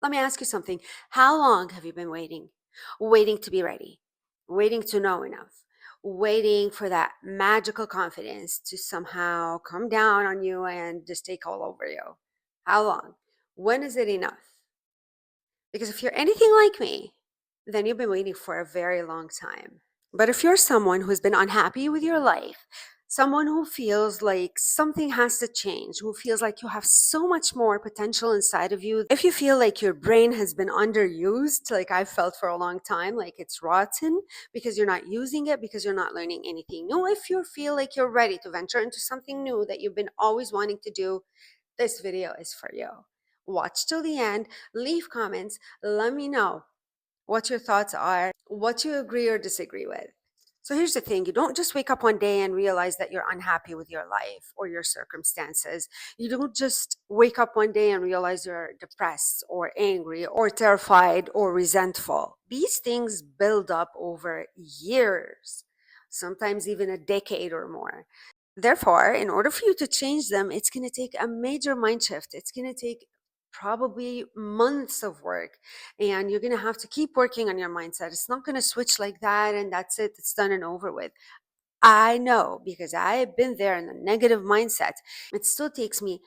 Let me ask you something. How long have you been waiting? Waiting to be ready, waiting to know enough, waiting for that magical confidence to somehow come down on you and just take all over you. How long? When is it enough? Because if you're anything like me, then you've been waiting for a very long time. But if you're someone who's been unhappy with your life, someone who feels like something has to change, who feels like you have so much more potential inside of you, if you feel like your brain has been underused, like I felt for a long time, like it's rotten because you're not using it, because you're not learning anything new, if you feel like you're ready to venture into something new that you've been always wanting to do, this video is for you. Watch till the end, leave comments, let me know what your thoughts are, what you agree or disagree with. So here's the thing, you don't just wake up one day and realize that you're unhappy with your life or your circumstances. You don't just wake up one day and realize you're depressed or angry or terrified or resentful. These things build up over years, sometimes even a decade or more. Therefore, in order for you to change them, it's going to take a major mind shift. It's going to take probably months of work, and you're going to have to keep working on your mindset. It's not going to switch like that and that's it, it's done and over with. I know because I've been there in a negative mindset. It still takes me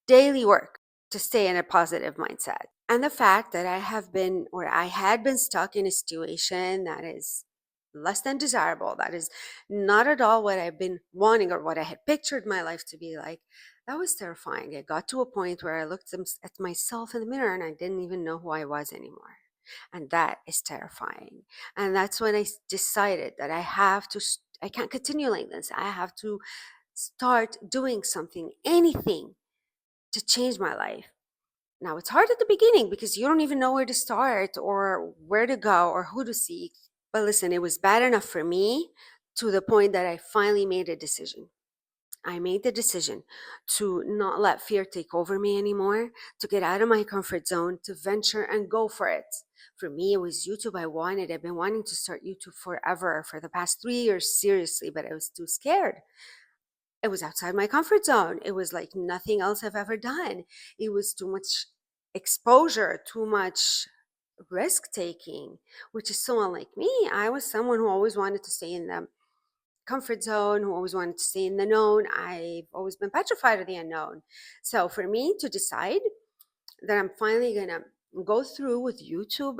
daily work to stay in a positive mindset. And the fact that I had been stuck in a situation that is less than desirable, that is not at all what I've been wanting or what I had pictured my life to be like, that was terrifying. It got to a point where I looked at myself in the mirror and I didn't even know who I was anymore. And that is terrifying. And that's when I decided that I can't continue like this. I have to start doing something, anything to change my life. Now, it's hard at the beginning because you don't even know where to start or where to go or who to seek. But listen, it was bad enough for me to the point that I finally made a decision. I made the decision to not let fear take over me anymore, to get out of my comfort zone, to venture and go for it. For me, it was YouTube I wanted. I've been wanting to start YouTube forever, for the past 3 years, seriously, but I was too scared. It was outside my comfort zone. It was like nothing else I've ever done. It was too much exposure, too much risk taking, which is so unlike me. I was someone who always wanted to stay in the comfort zone, who always wanted to stay in the known. I've always been petrified of the unknown. So for me to decide that I'm finally gonna go through with YouTube,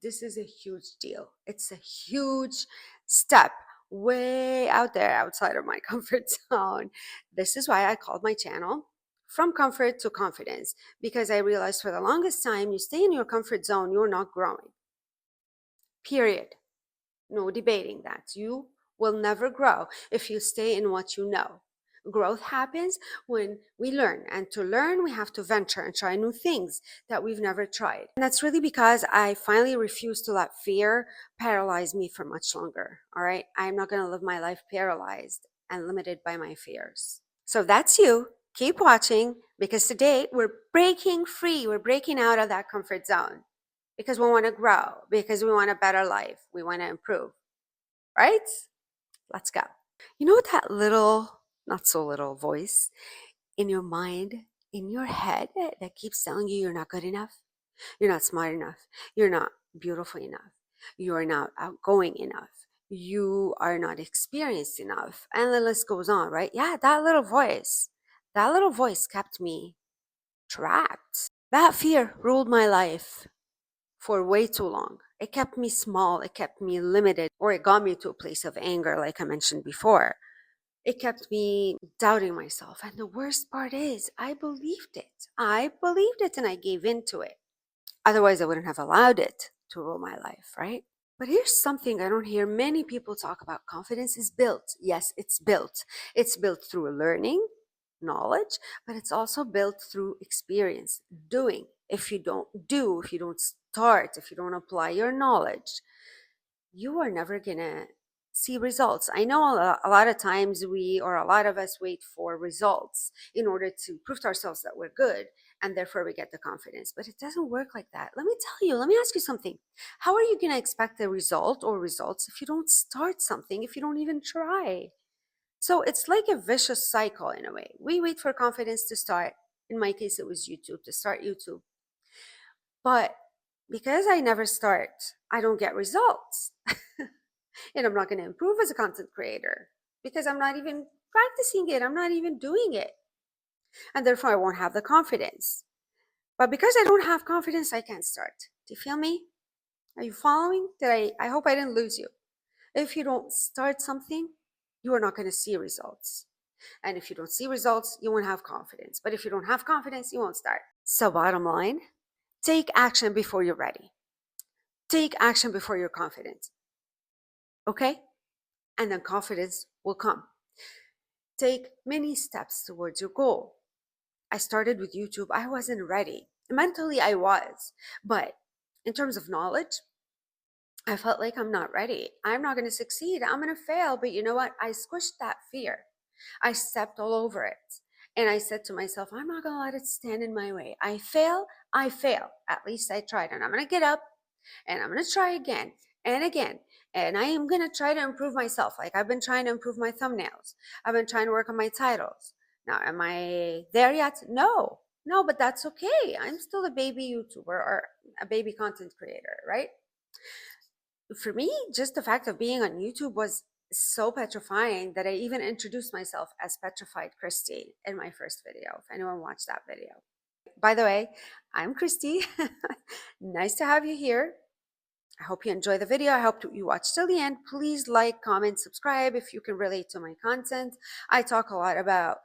this is a huge deal. It's a huge step way out there outside of my comfort zone. This is why I called my channel From Comfort to Confidence, because I realized for the longest time, you stay in your comfort zone, you're not growing. Period. No debating that. You will never grow if you stay in what you know. Growth happens when we learn, and to learn, we have to venture and try new things that we've never tried. And that's really because I finally refuse to let fear paralyze me for much longer. All right. I'm not going to live my life paralyzed and limited by my fears. So if that's you. Keep watching, because today we're breaking free. We're breaking out of that comfort zone because we want to grow, because we want a better life. We want to improve, right? Let's go. You know that little, not so little voice in your mind, in your head that keeps telling you you're not good enough, you're not smart enough, you're not beautiful enough, you're not outgoing enough, you are not experienced enough, and the list goes on, right? Yeah, that little voice kept me trapped. That fear ruled my life for way too long. It kept me small, it kept me limited, or it got me to a place of anger, like I mentioned before. It kept me doubting myself. And the worst part is, I believed it. I believed it and I gave in to it. Otherwise, I wouldn't have allowed it to rule my life, right? But here's something I don't hear many people talk about. Confidence is built. Yes, it's built. It's built through learning, knowledge, but it's also built through experience, doing. If you don't do, if you don't start, if you don't apply your knowledge, you are never gonna see results. I know a lot of times a lot of us wait for results in order to prove to ourselves that we're good, and therefore we get the confidence. But it doesn't work like that. Let me ask you something. How are you gonna expect a result or results if you don't start something, if you don't even try? So it's like a vicious cycle in a way. We wait for confidence to start. In my case, it was YouTube, to start YouTube. But because I never start, I don't get results. And I'm not going to improve as a content creator because I'm not even practicing it. I'm not even doing it. And therefore, I won't have the confidence. But because I don't have confidence, I can't start. Do you feel me? Are you following? I hope I didn't lose you. If you don't start something, you are not going to see results. And if you don't see results, you won't have confidence. But if you don't have confidence, you won't start. So, bottom line, take action before you're ready. Take action before you're confident. Okay? And then confidence will come. Take many steps towards your goal. I started with YouTube. I wasn't ready. Mentally, I was. But in terms of knowledge, I felt like I'm not ready. I'm not going to succeed. I'm going to fail. But you know what? I squished that fear. I stepped all over it. And I said to myself, I'm not going to let it stand in my way. I fail. I fail. At least I tried. And I'm going to get up and I'm going to try again and again. And I am going to try to improve myself. Like I've been trying to improve my thumbnails. I've been trying to work on my titles. Now, am I there yet? No, but that's okay. I'm still a baby YouTuber or a baby content creator, right? For me, just the fact of being on YouTube was so petrifying that I even introduced myself as Petrified Christy in my first video, if anyone watched that video. By the way, I'm Christy. Nice to have you here. I hope you enjoy the video. I hope you watch till the end. Please like, comment, subscribe if you can relate to my content. I talk a lot about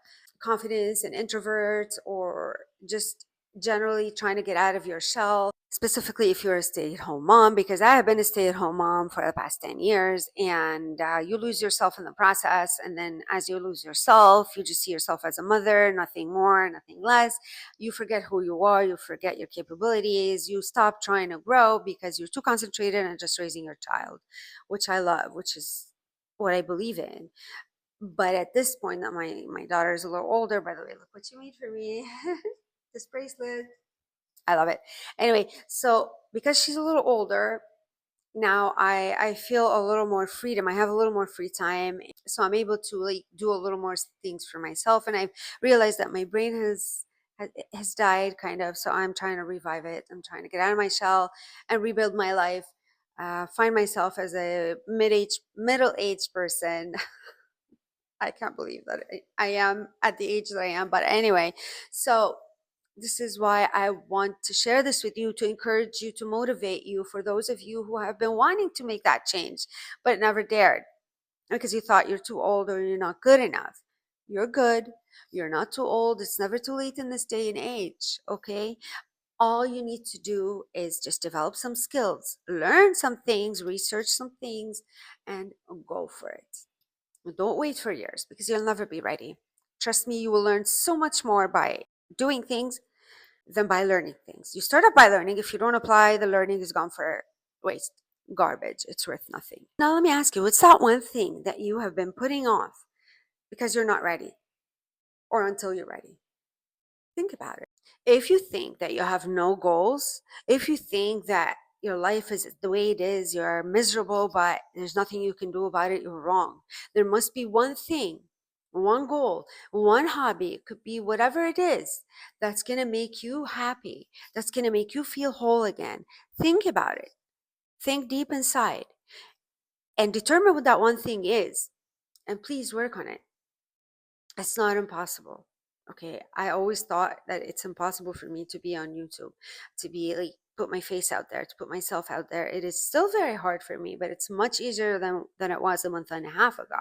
confidence and introverts or just generally trying to get out of your shell, specifically if you're a stay-at-home mom, because I have been a stay-at-home mom for the past 10 years and you lose yourself in the process. And then as you lose yourself, you just see yourself as a mother, nothing more, nothing less. You forget who you are, you forget your capabilities, you stop trying to grow because you're too concentrated on just raising your child, which I love, which is what I believe in. But at this point that my daughter is a little older, by the way, look what you made for me. This bracelet. I love it. Anyway, so because she's a little older, now I feel a little more freedom. I have a little more free time. So I'm able to like do a little more things for myself. And I've realized that my brain has died kind of. So I'm trying to revive it. I'm trying to get out of my shell and rebuild my life. Find myself as a middle-aged person. I can't believe that I am at the age that I am. But anyway, so this is why I want to share this with you, to encourage you, to motivate you, for those of you who have been wanting to make that change, but never dared because you thought you're too old or you're not good enough. You're good. You're not too old. It's never too late in this day and age. Okay. All you need to do is just develop some skills, learn some things, research some things, and go for it. Don't wait for years because you'll never be ready. Trust me, you will learn so much more by doing things than by learning things. You start up by learning. If you don't apply, the learning is gone for waste, garbage. It's worth nothing. Now, let me ask you, what's that one thing that you have been putting off because you're not ready or until you're ready? Think about it. If you think that you have no goals, if you think that your life is the way it is, you're miserable, but there's nothing you can do about it, you're wrong. There must be one thing, one goal, one hobby, it could be whatever it is, that's going to make you happy, that's going to make you feel whole again. Think about it. Think deep inside and determine what that one thing is. And please work on it. It's not impossible. Okay, I always thought that it's impossible for me to be on YouTube, to be like put my face out there, to put myself out there. It is still very hard for me, but it's much easier than it was a month and a half ago.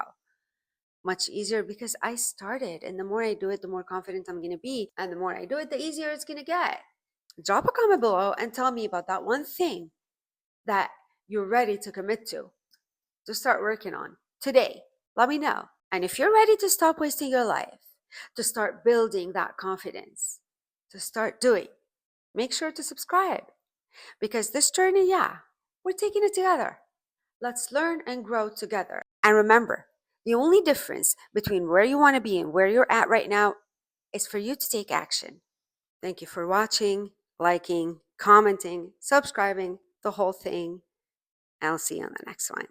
Much easier because I started, and the more I do it, the more confident I'm going to be, and the more I do it, the easier it's going to get. Drop a comment below and tell me about that one thing that you're ready to commit to start working on today. Let me know. And if you're ready to stop wasting your life, to start building that confidence, to start doing, make sure to subscribe because this journey, yeah, we're taking it together. Let's learn and grow together. And remember, the only difference between where you want to be and where you're at right now is for you to take action. Thank you for watching, liking, commenting, subscribing, the whole thing. And I'll see you on the next one.